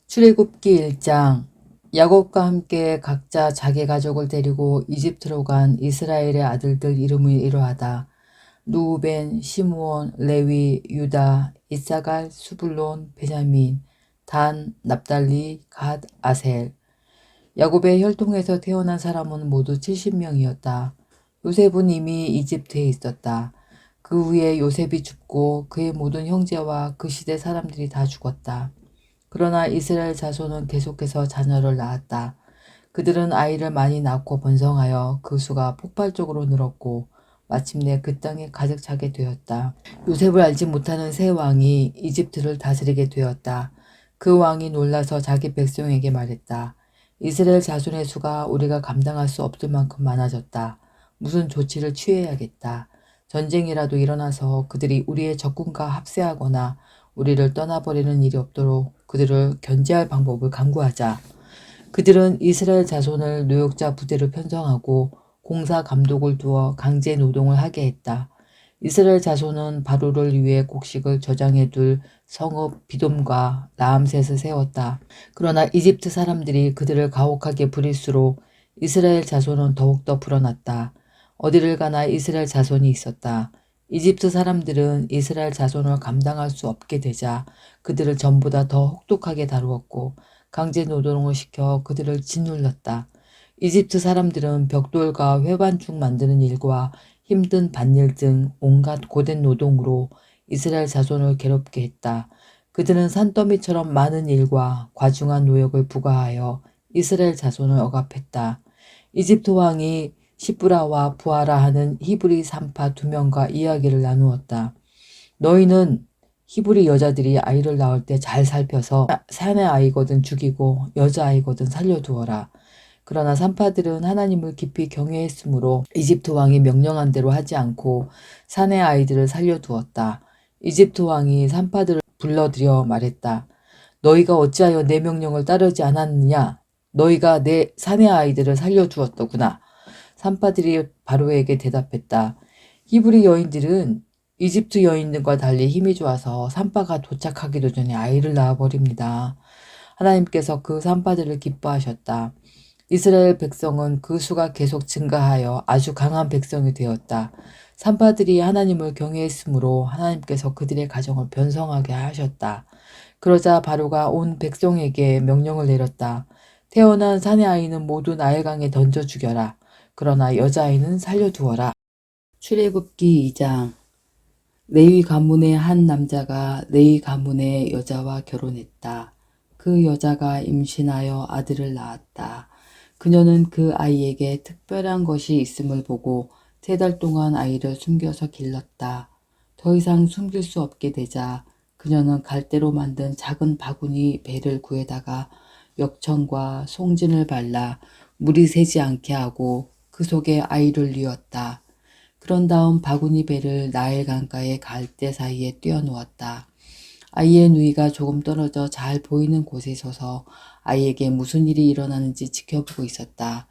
출애굽기 1장. 야곱과 함께 각자 자기 가족을 데리고 이집트로 간 이스라엘의 아들들 이름이 이러하다. 루벤, 시므온, 레위, 유다, 이사갈, 수불론, 베냐민, 단, 납달리, 갓, 아셀. 야곱의 혈통에서 태어난 사람은 모두 70명이었다. 요셉은 이미 이집트에 있었다. 그 후에 요셉이 죽고 그의 모든 형제와 그 시대 사람들이 다 죽었다. 그러나 이스라엘 자손은 계속해서 자녀를 낳았다. 그들은 아이를 많이 낳고 번성하여 그 수가 폭발적으로 늘었고 마침내 그 땅에 가득 차게 되었다. 요셉을 알지 못하는 새 왕이 이집트를 다스리게 되었다. 그 왕이 놀라서 자기 백성에게 말했다. 이스라엘 자손의 수가 우리가 감당할 수 없을 만큼 많아졌다. 무슨 조치를 취해야겠다. 전쟁이라도 일어나서 그들이 우리의 적군과 합세하거나 우리를 떠나버리는 일이 없도록 그들을 견제할 방법을 강구하자. 그들은 이스라엘 자손을 노역자 부대로 편성하고 공사 감독을 두어 강제 노동을 하게 했다. 이스라엘 자손은 바로를 위해 곡식을 저장해 둘 성읍 비돔과 라암셋을 세웠다. 그러나 이집트 사람들이 그들을 가혹하게 부릴수록 이스라엘 자손은 더욱더 불어났다. 어디를 가나 이스라엘 자손이 있었다. 이집트 사람들은 이스라엘 자손을 감당할 수 없게 되자 그들을 전보다 더 혹독하게 다루었고 강제 노동을 시켜 그들을 짓눌렀다. 이집트 사람들은 벽돌과 회관죽 만드는 일과 힘든 밭일 등 온갖 고된 노동으로 이스라엘 자손을 괴롭게 했다. 그들은 산더미처럼 많은 일과 과중한 노역을 부과하여 이스라엘 자손을 억압했다. 이집트 왕이 시브라와 부하라 하는 히브리 산파 2명과 이야기를 나누었다. 너희는 히브리 여자들이 아이를 낳을 때 잘 살펴서 사내 아이거든 죽이고 여자아이거든 살려두어라. 그러나 산파들은 하나님을 깊이 경외했으므로 이집트 왕이 명령한 대로 하지 않고 사내 아이들을 살려두었다. 이집트 왕이 산파들을 불러들여 말했다. 너희가 어찌하여 내 명령을 따르지 않았느냐? 너희가 내 사내 아이들을 살려두었더구나. 산파들이 바로에게 대답했다. 히브리 여인들은 이집트 여인들과 달리 힘이 좋아서 산파가 도착하기도 전에 아이를 낳아버립니다. 하나님께서 그 산파들을 기뻐하셨다. 이스라엘 백성은 그 수가 계속 증가하여 아주 강한 백성이 되었다. 산파들이 하나님을 경외했으므로 하나님께서 그들의 가정을 번성하게 하셨다. 그러자 바로가 온 백성에게 명령을 내렸다. 태어난 사내 아이는 모두 나일강에 던져 죽여라. 그러나 여자아이는 살려두어라. 출애굽기 2장. 레위 가문의 한 남자가 레위 가문의 여자와 결혼했다. 그 여자가 임신하여 아들을 낳았다. 그녀는 그 아이에게 특별한 것이 있음을 보고 3달 동안 아이를 숨겨서 길렀다. 더 이상 숨길 수 없게 되자 그녀는 갈대로 만든 작은 바구니 배를 구해다가 역청과 송진을 발라 물이 새지 않게 하고 그 속에 아이를 뉘었다. 그런 다음 바구니 배를 나일 강가의 갈대 사이에 띄워놓았다. 아이의 누이가 조금 떨어져 잘 보이는 곳에 서서 아이에게 무슨 일이 일어나는지 지켜보고 있었다.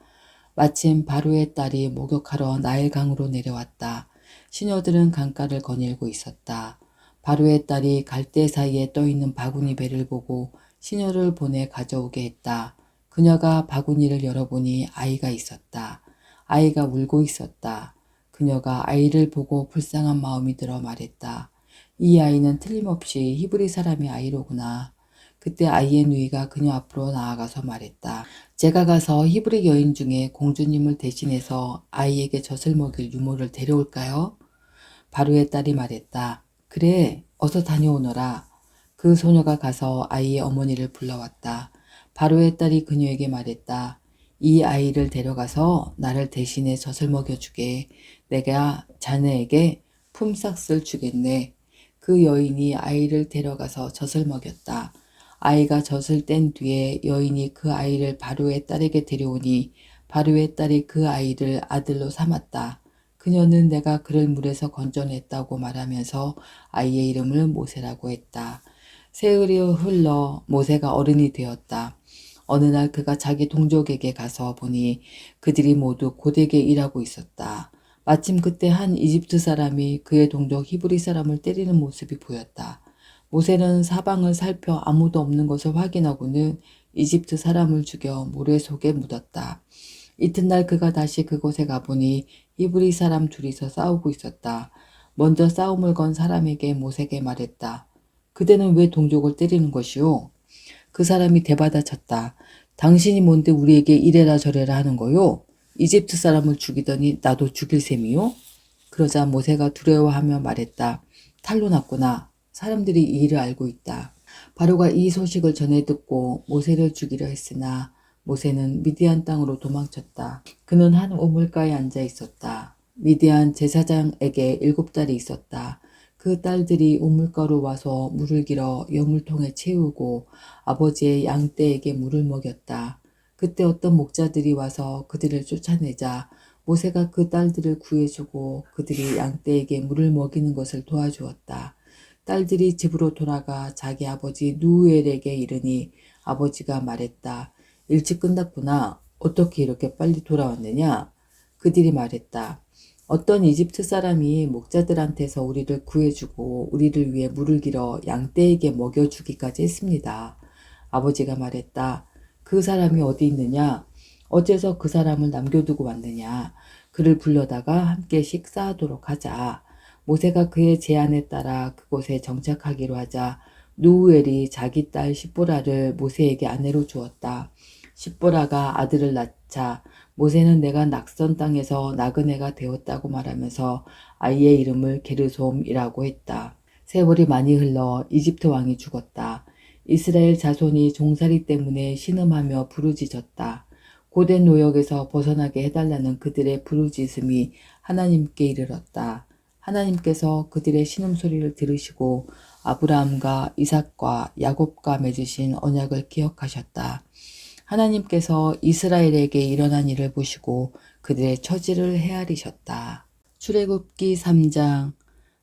마침 바로의 딸이 목욕하러 나일강으로 내려왔다. 시녀들은 강가를 거닐고 있었다. 바로의 딸이 갈대 사이에 떠있는 바구니 배를 보고 시녀를 보내 가져오게 했다. 그녀가 바구니를 열어보니 아이가 있었다. 아이가 울고 있었다. 그녀가 아이를 보고 불쌍한 마음이 들어 말했다. 이 아이는 틀림없이 히브리 사람의 아이로구나. 그때 아이의 누이가 그녀 앞으로 나아가서 말했다. 제가 가서 히브리 여인 중에 공주님을 대신해서 아이에게 젖을 먹일 유모를 데려올까요? 바로의 딸이 말했다. 그래, 어서 다녀오너라. 그 소녀가 가서 아이의 어머니를 불러왔다. 바로의 딸이 그녀에게 말했다. 이 아이를 데려가서 나를 대신해 젖을 먹여주게. 내가 자네에게 품삯을 주겠네. 그 여인이 아이를 데려가서 젖을 먹였다. 아이가 젖을 뗀 뒤에 여인이 그 아이를 바로의 딸에게 데려오니 바로의 딸이 그 아이를 아들로 삼았다. 그녀는 내가 그를 물에서 건져냈다고 말하면서 아이의 이름을 모세라고 했다. 세월이 흘러 모세가 어른이 되었다. 어느 날 그가 자기 동족에게 가서 보니 그들이 모두 고되게 일하고 있었다. 마침 그때 한 이집트 사람이 그의 동족 히브리 사람을 때리는 모습이 보였다. 모세는 사방을 살펴 아무도 없는 것을 확인하고는 이집트 사람을 죽여 모래 속에 묻었다. 이튿날 그가 다시 그곳에 가보니 히브리 사람 둘이서 싸우고 있었다. 먼저 싸움을 건 사람에게 모세에게 말했다. 그대는 왜 동족을 때리는 것이오? 그 사람이 대받아쳤다. 당신이 뭔데 우리에게 이래라 저래라 하는 거요? 이집트 사람을 죽이더니 나도 죽일 셈이요? 그러자 모세가 두려워하며 말했다. 탈로 났구나. 사람들이 이 일을 알고 있다. 바로가 이 소식을 전해 듣고 모세를 죽이려 했으나 모세는 미디안 땅으로 도망쳤다. 그는 한 우물가에 앉아 있었다. 미디안 제사장에게 7딸이 있었다. 그 딸들이 우물가로 와서 물을 길어 여물통에 채우고 아버지의 양떼에게 물을 먹였다. 그때 어떤 목자들이 와서 그들을 쫓아내자 모세가 그 딸들을 구해주고 그들이 양떼에게 물을 먹이는 것을 도와주었다. 딸들이 집으로 돌아가 자기 아버지 누우엘에게 이르니 아버지가 말했다. 일찍 끝났구나. 어떻게 이렇게 빨리 돌아왔느냐? 그들이 말했다. 어떤 이집트 사람이 목자들한테서 우리를 구해주고 우리를 위해 물을 길어 양떼에게 먹여주기까지 했습니다. 아버지가 말했다. 그 사람이 어디 있느냐? 어째서 그 사람을 남겨두고 왔느냐? 그를 불러다가 함께 식사하도록 하자. 모세가 그의 제안에 따라 그곳에 정착하기로 하자 누우엘이 자기 딸 십보라를 모세에게 아내로 주었다. 십보라가 아들을 낳자 모세는 내가 낙선 땅에서 나그네가 되었다고 말하면서 아이의 이름을 게르솜이라고 했다. 세월이 많이 흘러 이집트 왕이 죽었다. 이스라엘 자손이 종살이 때문에 신음하며 부르짖었다. 고된 노역에서 벗어나게 해달라는 그들의 부르짖음이 하나님께 이르렀다. 하나님께서 그들의 신음소리를 들으시고 아브라함과 이삭과 야곱과 맺으신 언약을 기억하셨다. 하나님께서 이스라엘에게 일어난 일을 보시고 그들의 처지를 헤아리셨다. 출애굽기 3장.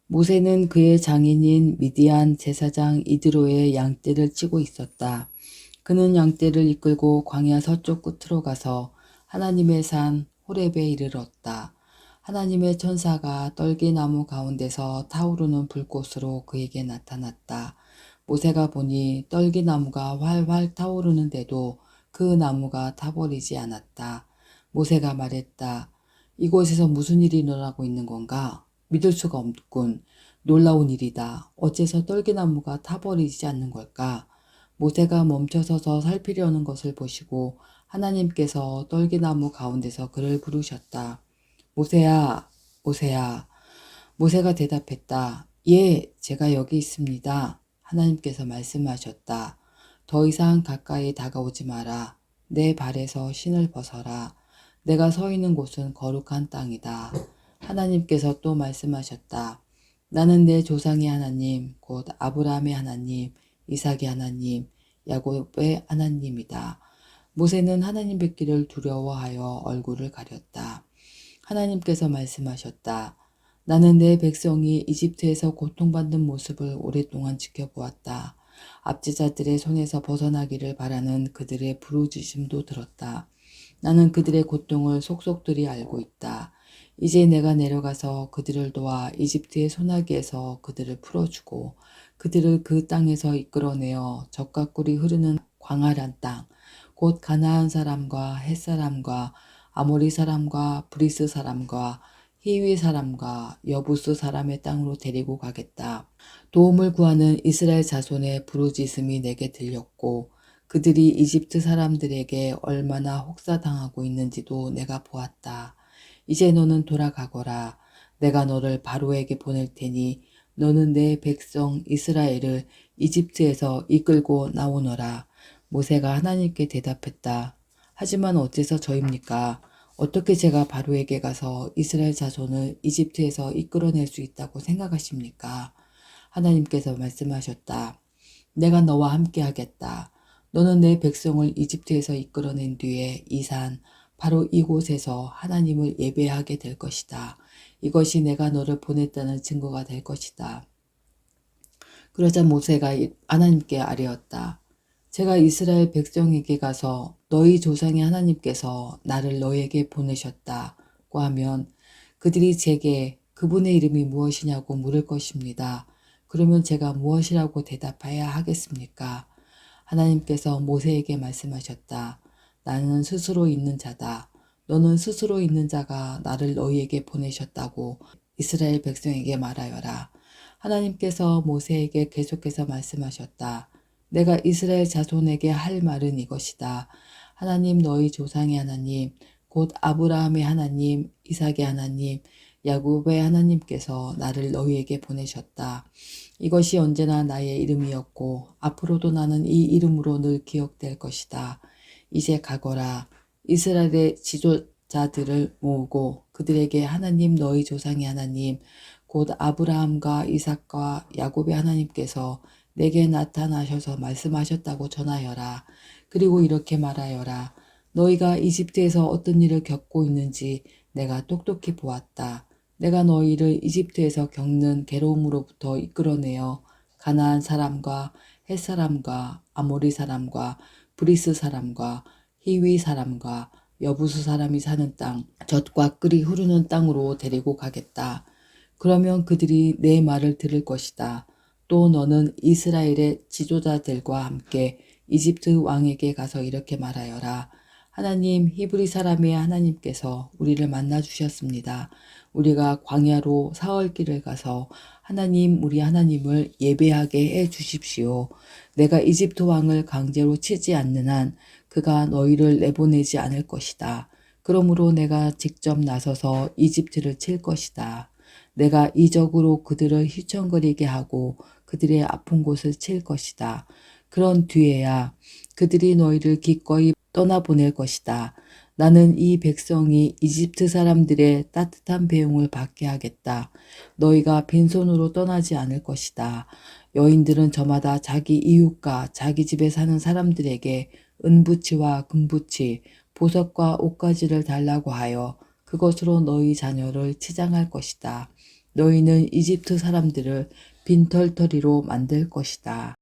모세는 그의 장인인 미디안 제사장 이드로의 양떼를 치고 있었다. 그는 양떼를 이끌고 광야 서쪽 끝으로 가서 하나님의 산 호렙에 이르렀다. 하나님의 천사가 떨기나무 가운데서 타오르는 불꽃으로 그에게 나타났다. 모세가 보니 떨기나무가 활활 타오르는데도 그 나무가 타버리지 않았다. 모세가 말했다. 이곳에서 무슨 일이 일어나고 있는 건가? 믿을 수가 없군. 놀라운 일이다. 어째서 떨기나무가 타버리지 않는 걸까? 모세가 멈춰서서 살피려는 것을 보시고 하나님께서 떨기나무 가운데서 그를 부르셨다. 모세야, 모세야. 모세가 대답했다. 예, 제가 여기 있습니다. 하나님께서 말씀하셨다. 더 이상 가까이 다가오지 마라. 내 발에서 신을 벗어라. 내가 서 있는 곳은 거룩한 땅이다. 하나님께서 또 말씀하셨다. 나는 내 조상의 하나님, 곧 아브라함의 하나님, 이삭의 하나님, 야곱의 하나님이다. 모세는 하나님 뵙기를 두려워하여 얼굴을 가렸다. 하나님께서 말씀하셨다. 나는 내 백성이 이집트에서 고통받는 모습을 오랫동안 지켜보았다. 압제자들의 손에서 벗어나기를 바라는 그들의 부르짖음도 들었다. 나는 그들의 고통을 속속들이 알고 있다. 이제 내가 내려가서 그들을 도와 이집트의 소나기에서 그들을 풀어주고 그들을 그 땅에서 이끌어내어 젖과 꿀이 흐르는 광활한 땅, 곧 가나안 사람과 헷 사람과 아모리 사람과 브리스 사람과 히위 사람과 여부스 사람의 땅으로 데리고 가겠다. 도움을 구하는 이스라엘 자손의 부르짖음이 내게 들렸고 그들이 이집트 사람들에게 얼마나 혹사당하고 있는지도 내가 보았다. 이제 너는 돌아가거라. 내가 너를 바로에게 보낼 테니 너는 내 백성 이스라엘을 이집트에서 이끌고 나오너라. 모세가 하나님께 대답했다. 하지만 어째서 저입니까? 어떻게 제가 바로에게 가서 이스라엘 자손을 이집트에서 이끌어낼 수 있다고 생각하십니까? 하나님께서 말씀하셨다. 내가 너와 함께 하겠다. 너는 내 백성을 이집트에서 이끌어낸 뒤에 이 산, 바로 이곳에서 하나님을 예배하게 될 것이다. 이것이 내가 너를 보냈다는 증거가 될 것이다. 그러자 모세가 하나님께 아뢰었다. 제가 이스라엘 백성에게 가서 너희 조상의 하나님께서 나를 너에게 보내셨다고 하면 그들이 제게 그분의 이름이 무엇이냐고 물을 것입니다. 그러면 제가 무엇이라고 대답해야 하겠습니까? 하나님께서 모세에게 말씀하셨다. 나는 스스로 있는 자다. 너는 스스로 있는 자가 나를 너희에게 보내셨다고 이스라엘 백성에게 말하여라. 하나님께서 모세에게 계속해서 말씀하셨다. 내가 이스라엘 자손에게 할 말은 이것이다. 하나님 너희 조상의 하나님, 곧 아브라함의 하나님, 이삭의 하나님, 야곱의 하나님께서 나를 너희에게 보내셨다. 이것이 언제나 나의 이름이었고 앞으로도 나는 이 이름으로 늘 기억될 것이다. 이제 가거라. 이스라엘의 지도자들을 모으고 그들에게 하나님 너희 조상의 하나님 곧 아브라함과 이삭과 야곱의 하나님께서 내게 나타나셔서 말씀하셨다고 전하여라. 그리고 이렇게 말하여라. 너희가 이집트에서 어떤 일을 겪고 있는지 내가 똑똑히 보았다. 내가 너희를 이집트에서 겪는 괴로움으로부터 이끌어내어 가나안 사람과 헷 사람과 아모리 사람과 브리스 사람과 히위 사람과 여부수 사람이 사는 땅, 젖과 꿀이 흐르는 땅으로 데리고 가겠다. 그러면 그들이 내 말을 들을 것이다. 또 너는 이스라엘의 지도자들과 함께 이집트 왕에게 가서 이렇게 말하여라. 하나님 히브리 사람의 하나님께서 우리를 만나 주셨습니다. 우리가 광야로 사흘 길을 가서 하나님 우리 하나님을 예배하게 해 주십시오. 내가 이집트 왕을 강제로 치지 않는 한 그가 너희를 내보내지 않을 것이다. 그러므로 내가 직접 나서서 이집트를 칠 것이다. 내가 이적으로 그들을 휘청거리게 하고 그들의 아픈 곳을 칠 것이다. 그런 뒤에야 그들이 너희를 기꺼이 떠나보낼 것이다. 나는 이 백성이 이집트 사람들의 따뜻한 배웅을 받게 하겠다. 너희가 빈손으로 떠나지 않을 것이다. 여인들은 저마다 자기 이웃과 자기 집에 사는 사람들에게 은부치와 금부치, 보석과 옷가지를 달라고 하여 그것으로 너희 자녀를 치장할 것이다. 너희는 이집트 사람들을 빈털터리로 만들 것이다.